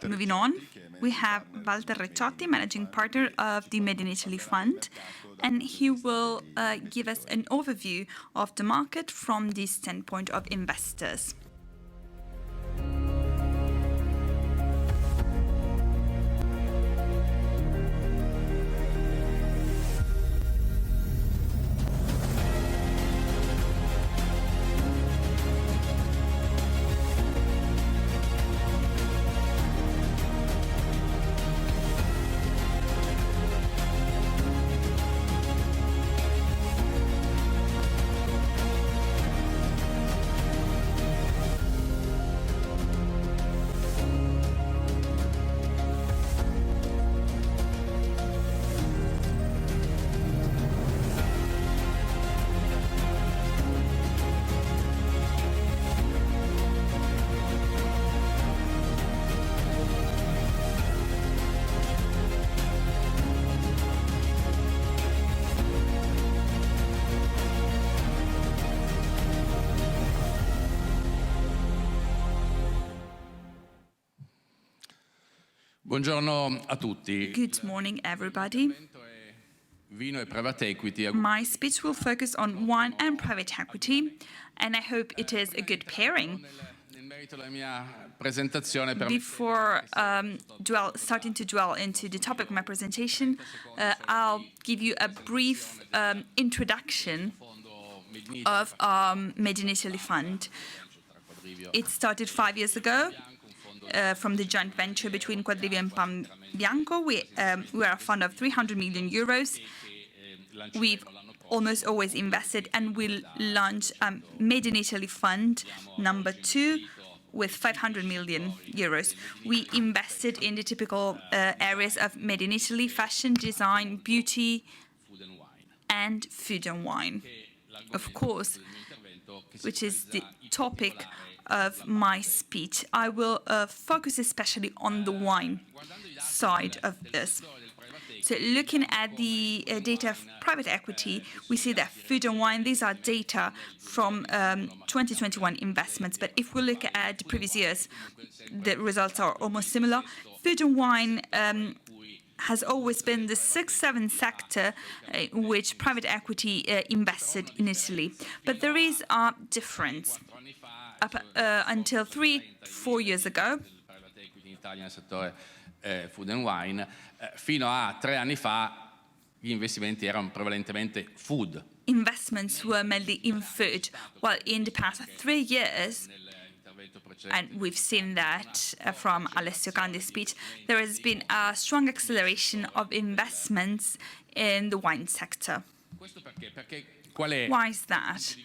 Moving on, we have Walter Ricciotti, Managing Partner of the Made in Italy Fund, and he will give us an overview of the market from the standpoint of investors. Buongiorno a tutti. Good morning, everybody. Vino e private equity. My speech will focus on wine and private equity, and I hope it is a good pairing. Before starting to dwell into the topic of my presentation, I'll give you a brief introduction of our Made in Italy Fund. It started 5 years ago from the joint venture between Quadrivio and Pan Bianco. We are a fund of 300 million euros. We've almost always invested, and we'll launch Made in Italy Fund number 2 with 500 million euros. We invested in the typical areas of Made in Italy: fashion, design, beauty, and food and wine. Of course, which is the topic of my speech, I will focus especially on the wine side of this. So looking at the data of private equity, we see that food and wine, these are data from 2021 investments. But if we look at the previous years, the results are almost similar. Food and wine has always been the 6-7 sector in which private equity invested in Italy. But there is a difference. Up until 3-4 years ago, Food and wine, fino a 3 anni fa gli investimenti erano prevalentemente food. Investments were mainly in food, while in the past 3 years, and we've seen that from Alessio Candi's speech, there has been a strong acceleration of investments in the wine sector. Why is that?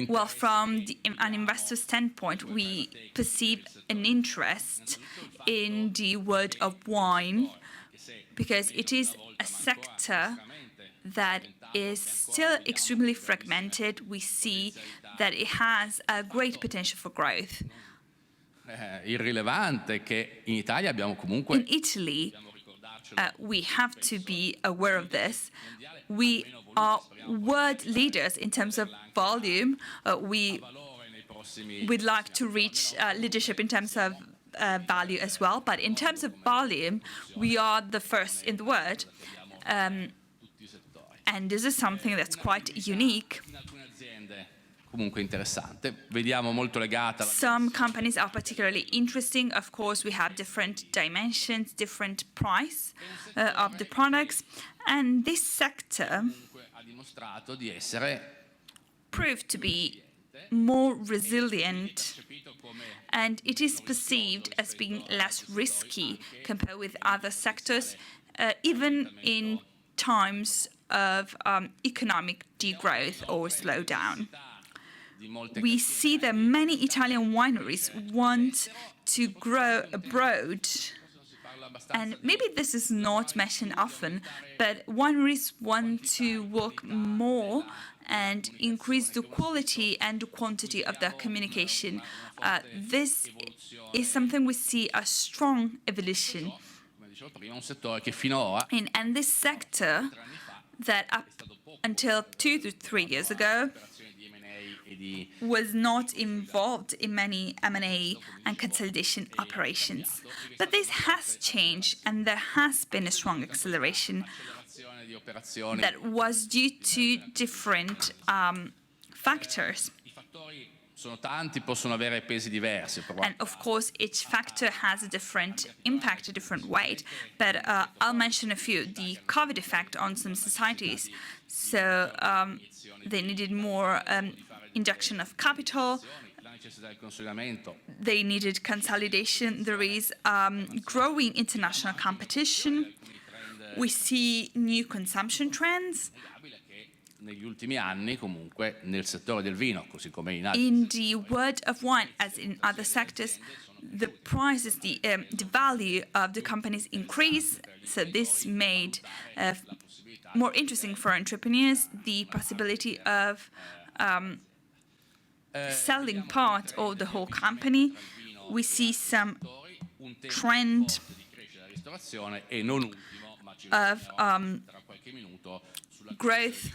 Well, from an investor standpoint, we perceive an interest in the world of wine because it is a sector that is still extremely fragmented. We see that it has a great potential for growth. Irrilevante che in Italia abbiamo comunque. In Italy, we have to be aware of this. We are world leaders in terms of volume. We'd like to reach leadership in terms of value as well. But in terms of volume, we are the first in the world. And this is something that's quite unique. Some companies are particularly interesting. Of course, we have different dimensions, different price of the products. And this sector proved to be more resilient, and it is perceived as being less risky compared with other sectors, even in times of economic degrowth or slowdown. We see that many Italian wineries want to grow abroad. And maybe this is not mentioned often, but wineries want to work more and increase the quality and the quantity of their communication. This is something we see a strong evolution. And this sector that up until 2 to 3 years ago was not involved in many M&A and consolidation operations. But this has changed, and there has been a strong acceleration that was due to different factors. Sono tanti, possono avere pesi diversi, però. And of course, each factor has a different impact, a different weight. But I'll mention a few. The COVID effect on some societies. So they needed more injection of capital. They needed consolidation. There is growing international competition. We see new consumption trends. Negli ultimi anni, comunque, nel settore del vino, così come in altri. In the world of wine, as in other sectors, the prices, the value of the companies increase. So this made more interesting for entrepreneurs the possibility of selling part of the whole company. We see some trend of growth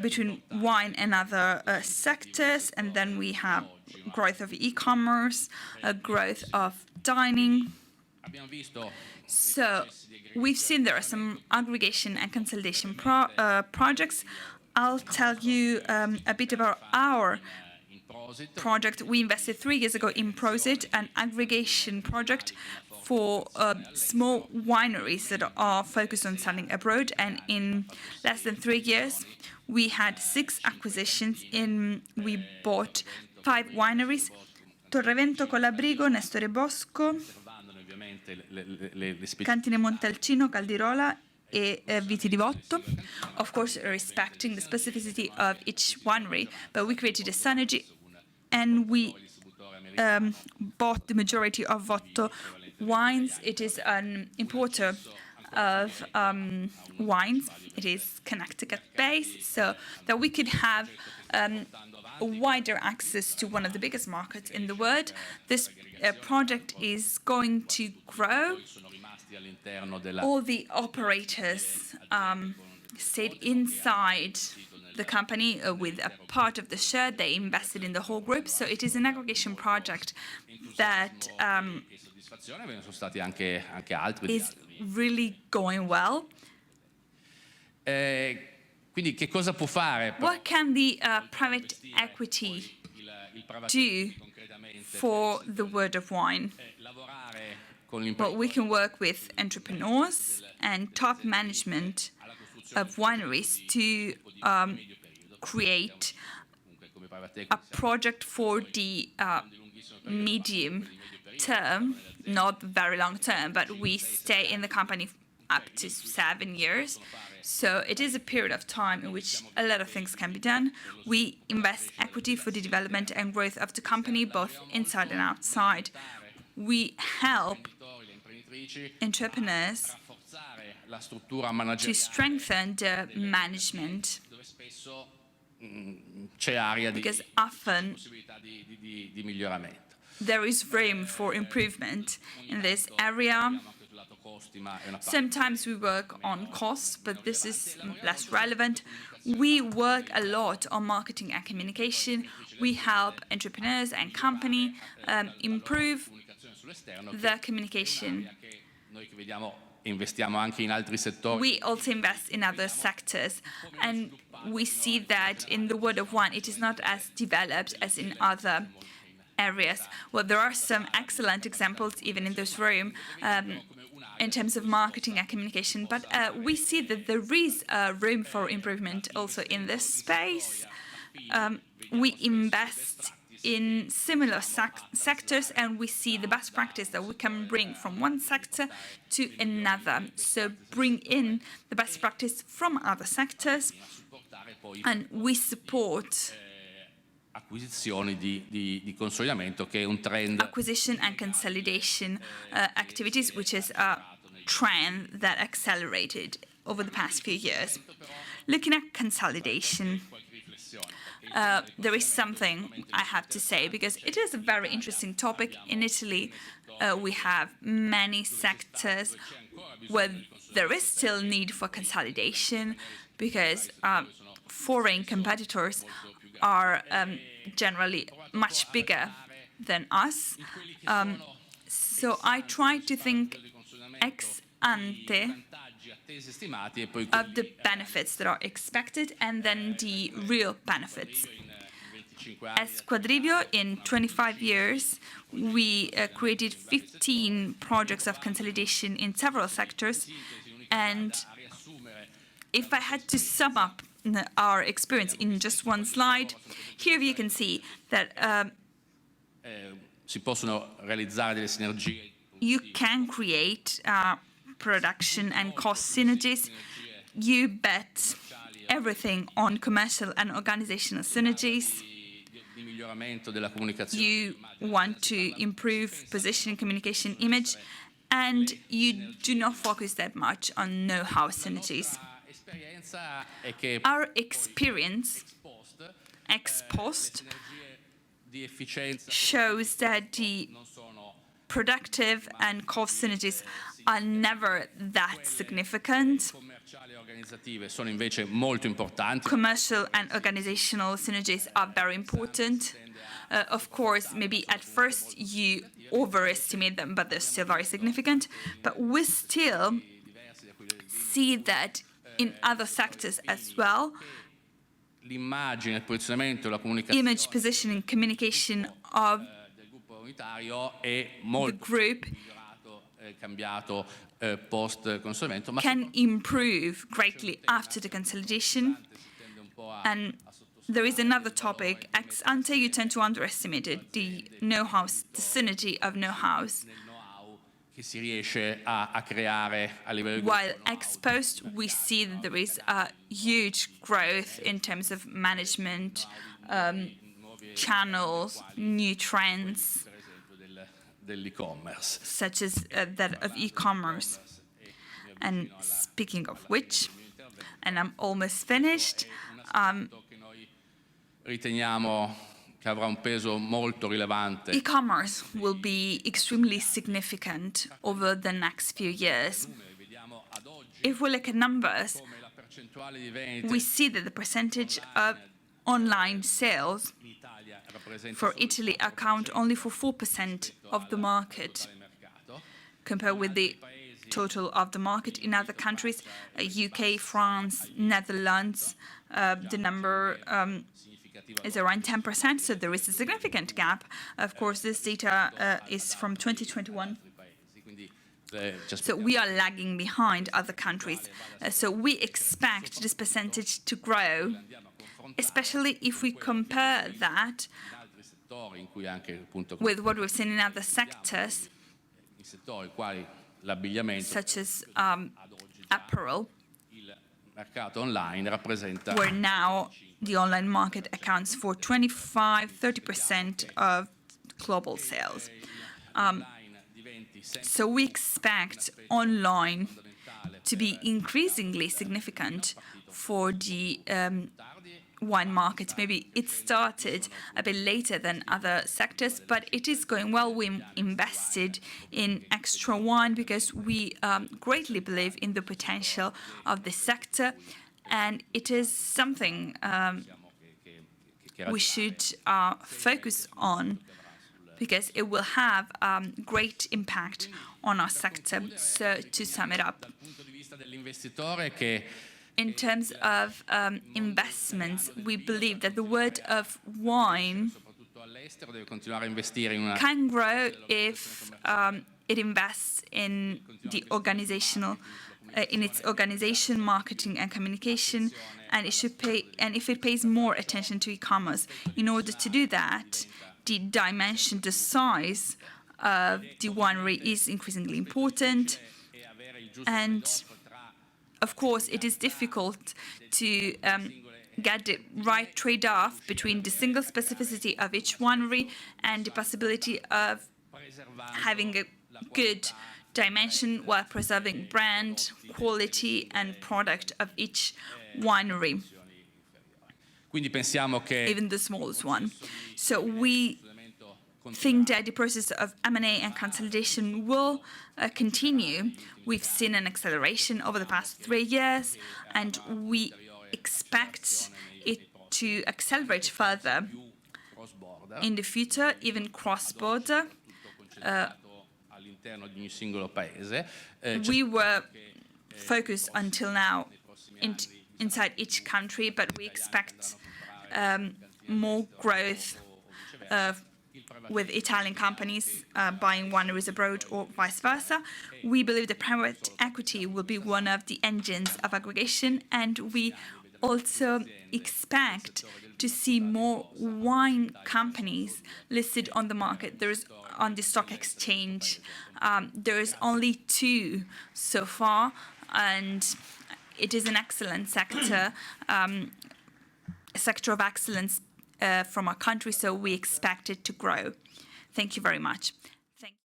between wine and other sectors, and then we have growth of e-commerce, growth of dining. So we've seen there are some aggregation and consolidation projects. I'll tell you a bit about our project. We invested 3 years ago in Prosit, an aggregation project for small wineries that are focused on selling abroad. And in less than 3 years, we had 6 acquisitions. We bought 5 wineries: Torrevento, Colabrigo, Nestore Bosco, Cantine Montalcino, Caldirola, e Viti di Votto, of course respecting the specificity of each winery, but we created a synergy, and we bought the majority of Votto wines. It is an importer of wines. It is Connecticut-based, so that we could have a wider access to one of the biggest markets in the world. This project is going to grow. All the operators stayed inside the company with a part of the share. They invested in the whole group. So it is an aggregation project that is really going well. Quindi che cosa può fare? What can the private equity do for the world of wine? Well, we can work with entrepreneurs and top management of wineries to create a project for the medium term, not very long term, but we stay in the company up to 7 years. So it is a period of time in which a lot of things can be done. We invest equity for the development and growth of the company, both inside and outside. We help entrepreneurs to strengthen the management, because often there is room for improvement in this area. Sometimes we work on costs, but this is less relevant. We work a lot on marketing and communication. We help entrepreneurs and company improve their communication. We also invest in other sectors, and we see that in the world of wine, it is not as developed as in other areas. Well, there are some excellent examples even in this room in terms of marketing and communication, but we see that there is room for improvement also in this space. We invest in similar sectors, and we see the best practice that we can bring from one sector to another. So bring in the best practice from other sectors, and we support acquisizioni di consolidamento, che è un trend. Acquisition and consolidation activities, which is a trend that accelerated over the past few years. Looking at consolidation, there is something I have to say, because it is a very interesting topic. In Italy, we have many sectors where there is still need for consolidation, because foreign competitors are generally much bigger than us. So I try to think ex ante of the benefits that are expected and then the real benefits. As Quadrivio, in 25 years, we created 15 projects of consolidation in several sectors. And if I had to sum up our experience in just one slide, here you can see that si possono realizzare delle sinergie. You can create production and cost synergies. You bet everything on commercial and organizational synergies. You want to improve positioning, communication, image, and you do not focus that much on know-how synergies. Our experience ex post shows that the productive and cost synergies are never that significant. Commercial and organizational synergies are very important. Of course, maybe at first you overestimate them, but they're still very significant. But we still see that in other sectors as well. Image, positioning, communication of the group can improve greatly after the consolidation. And there is another topic, ex ante, you tend to underestimate it, the know-hows, the synergy of know-hows. While ex post, we see that there is a huge growth in terms of management, channels, new trends, such as that of e-commerce. And speaking of which, and I'm almost finished, e-commerce will be extremely significant over the next few years. If we look at numbers, we see that the percentage of online sales for Italy account only for 4% of the market, compared with the total of the market in other countries, UK, France, Netherlands, the number is around 10%, so there is a significant gap. Of course, this data is from 2021. So we are lagging behind other countries. So we expect this percentage to grow, especially if we compare that with what we've seen in other sectors, such as apparel, where now the online market accounts for 25-30% of global sales. So we expect online to be increasingly significant for the wine market. Maybe it started a bit later than other sectors, but it is going well. We invested in extra wine because we greatly believe in the potential of the sector, and it is something we should focus on because it will have great impact on our sector. So to sum it up, in terms of investments, we believe that the world of wine can grow if it invests in the organizational, in its organization, marketing, and communication, and it should pay. And if it pays more attention to e-commerce, in order to do that, the dimension, the size of the winery is increasingly important, and of course, it is difficult to get the right trade-off between the single specificity of each winery and the possibility of having a good dimension while preserving brand, quality, and product of each winery, even the smallest one. So we think that the process of M&A and consolidation will continue. We've seen an acceleration over the past 3 years, and we expect to accelerate further cross-border, in the future, even cross-border. all'interno di ogni singolo paese. We were focused until now inside each country, but we expect more growth with Italian companies buying wineries abroad or vice versa. We believe that private equity will be one of the engines of aggregation, and we also expect to see more wine companies listed on the market. There's on the stock exchange. There is only 2 so far, and it is an excellent sector, a sector of excellence from our country, so we expect it to grow. Thank you very much.